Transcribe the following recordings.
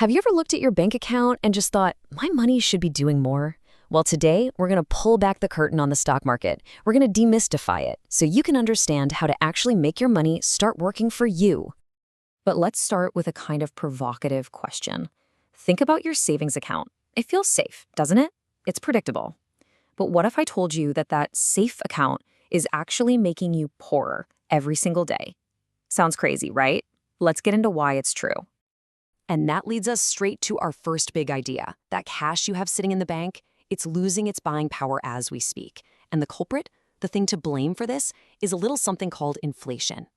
Have you ever looked at your bank account and just thought, my money should be doing more? Well, today, we're going to pull back the curtain on the stock market. We're going to demystify it so you can understand how to actually make your money start working for you. But let's start with a kind of provocative question. Think about your savings account. It feels safe, doesn't it? It's predictable. But what if I told you that that safe account is actually making you poorer every single day? Sounds crazy, right? Let's get into why it's true. And that leads us straight to our first big idea. That cash you have sitting in the bank, it's losing its buying power as we speak. And the culprit, the thing to blame for this, is a little something called inflation.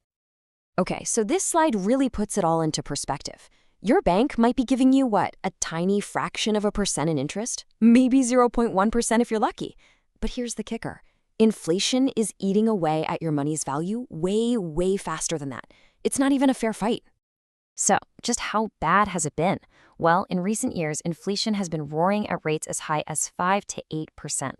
Okay, so this slide really puts it all into perspective. Your bank might be giving you what, a tiny fraction of a percent in interest? Maybe 0.1% if you're lucky. But here's the kicker. Inflation is eating away at your money's value way, way faster than that. It's not even a fair fight. So, just how bad has it been? Well, in recent years, inflation has been roaring at rates as high as 5 to 8%.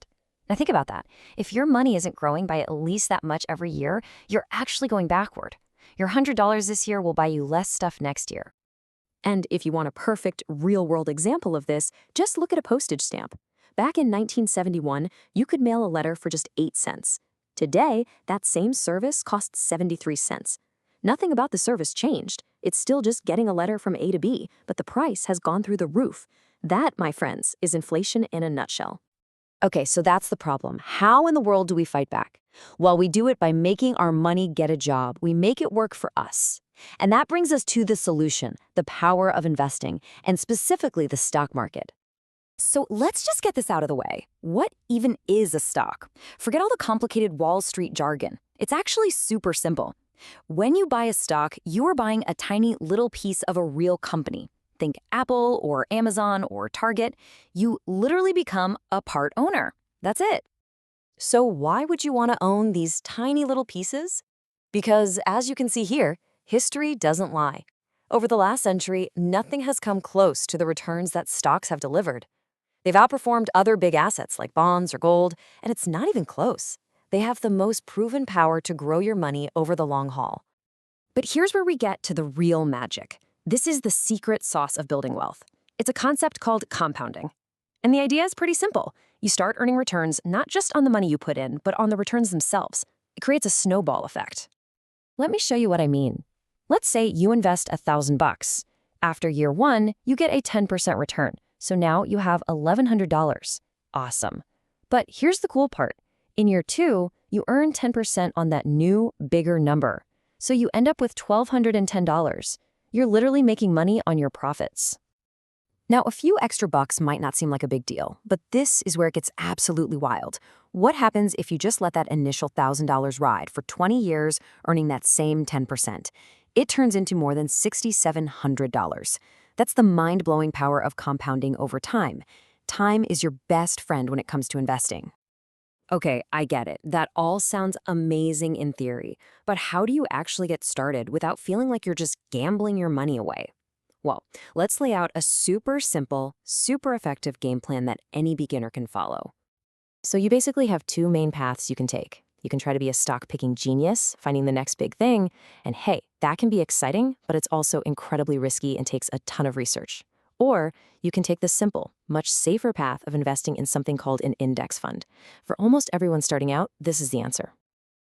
Now think about that. If your money isn't growing by at least that much every year, you're actually going backward. Your $100 this year will buy you less stuff next year. And if you want a perfect, real-world example of this, just look at a postage stamp. Back in 1971, you could mail a letter for just 8 cents. Today, that same service costs 73 cents. Nothing about the service changed. It's still just getting a letter from A to B, but the price has gone through the roof. That, my friends, is inflation in a nutshell. Okay, so that's the problem. How in the world do we fight back? Well, we do it by making our money get a job. We make it work for us. And that brings us to the solution, the power of investing, and specifically the stock market. So let's just get this out of the way. What even is a stock? Forget all the complicated Wall Street jargon. It's actually super simple. When you buy a stock, you are buying a tiny little piece of a real company. Think Apple or Amazon or Target. You literally become a part owner. That's it. So why would you want to own these tiny little pieces? Because as you can see here, history doesn't lie. Over the last century, nothing has come close to the returns that stocks have delivered. They've outperformed other big assets like bonds or gold, and it's not even close. They have the most proven power to grow your money over the long haul. But here's where we get to the real magic. This is the secret sauce of building wealth. It's a concept called compounding. And the idea is pretty simple. You start earning returns not just on the money you put in, but on the returns themselves. It creates a snowball effect. Let me show you what I mean. Let's say you invest $1,000. After year 1, you get a 10% return. So now you have $1,100. Awesome. But here's the cool part. In year 2, you earn 10% on that new, bigger number. So you end up with $1,210. You're literally making money on your profits. Now, a few extra bucks might not seem like a big deal, but this is where it gets absolutely wild. What happens if you just let that initial $1,000 ride for 20 years, earning that same 10%? It turns into more than $6,700. That's the mind-blowing power of compounding over time. Time is your best friend when it comes to investing. Okay, I get it. That all sounds amazing in theory, but how do you actually get started without feeling like you're just gambling your money away? Well, let's lay out a super simple, super effective game plan that any beginner can follow. So you basically have 2 main paths you can take. You can try to be a stock-picking genius, finding the next big thing, and hey, that can be exciting, but it's also incredibly risky and takes a ton of research. Or you can take the simple, much safer path of investing in something called an index fund. For almost everyone starting out, this is the answer.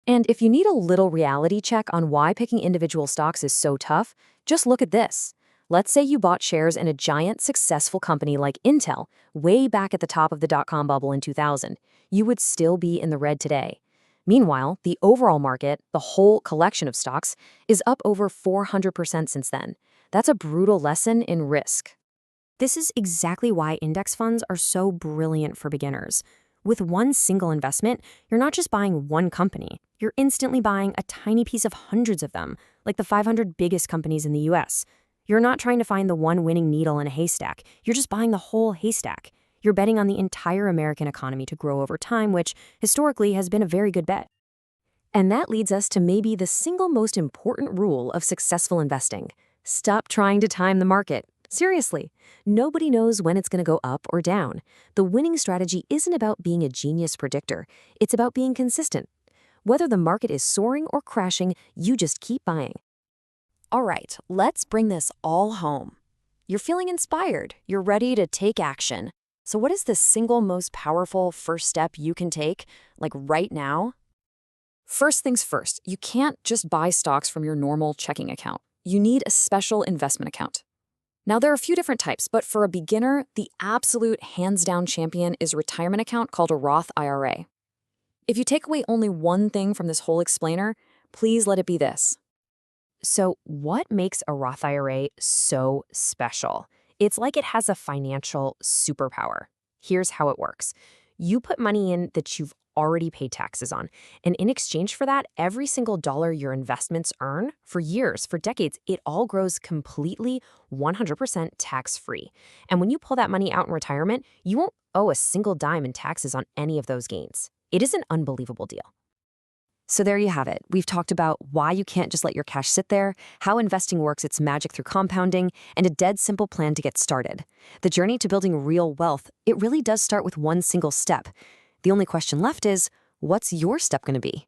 And if you need a little reality check on why picking individual stocks is so tough, just look at this. Let's say you bought shares in a giant successful company like Intel way back at the top of the dot-com bubble in 2000. You would still be in the red today. Meanwhile, the overall market, the whole collection of stocks, is up over 400% since then. That's a brutal lesson in risk. This is exactly why index funds are so brilliant for beginners. With one single investment, you're not just buying one company. You're instantly buying a tiny piece of hundreds of them, like the 500 biggest companies in the US. You're not trying to find the one winning needle in a haystack. You're just buying the whole haystack. You're betting on the entire American economy to grow over time, which historically has been a very good bet. And that leads us to maybe the single most important rule of successful investing. Stop trying to time the market. Seriously, nobody knows when it's going to go up or down. The winning strategy isn't about being a genius predictor. It's about being consistent. Whether the market is soaring or crashing, you just keep buying. All right, let's bring this all home. You're feeling inspired. You're ready to take action. So what is the single most powerful first step you can take, like right now? First things first, you can't just buy stocks from your normal checking account. You need a special investment account. Now, there are a few different types, but for a beginner, the absolute hands-down champion is a retirement account called a Roth IRA. If you take away only one thing from this whole explainer, please let it be this. So, what makes a Roth IRA so special? It's like it has a financial superpower. Here's how it works. You put money in that you've already paid taxes on, and in exchange for that, every single dollar your investments earn, for years, for decades, it all grows completely 100% tax-free. And when you pull that money out in retirement, you won't owe a single dime in taxes on any of those gains. It is an unbelievable deal. So there you have it. We've talked about why you can't just let your cash sit there, how investing works its magic through compounding, and a dead simple plan to get started. The journey to building real wealth, it really does start with one single step. The only question left is, what's your step going to be?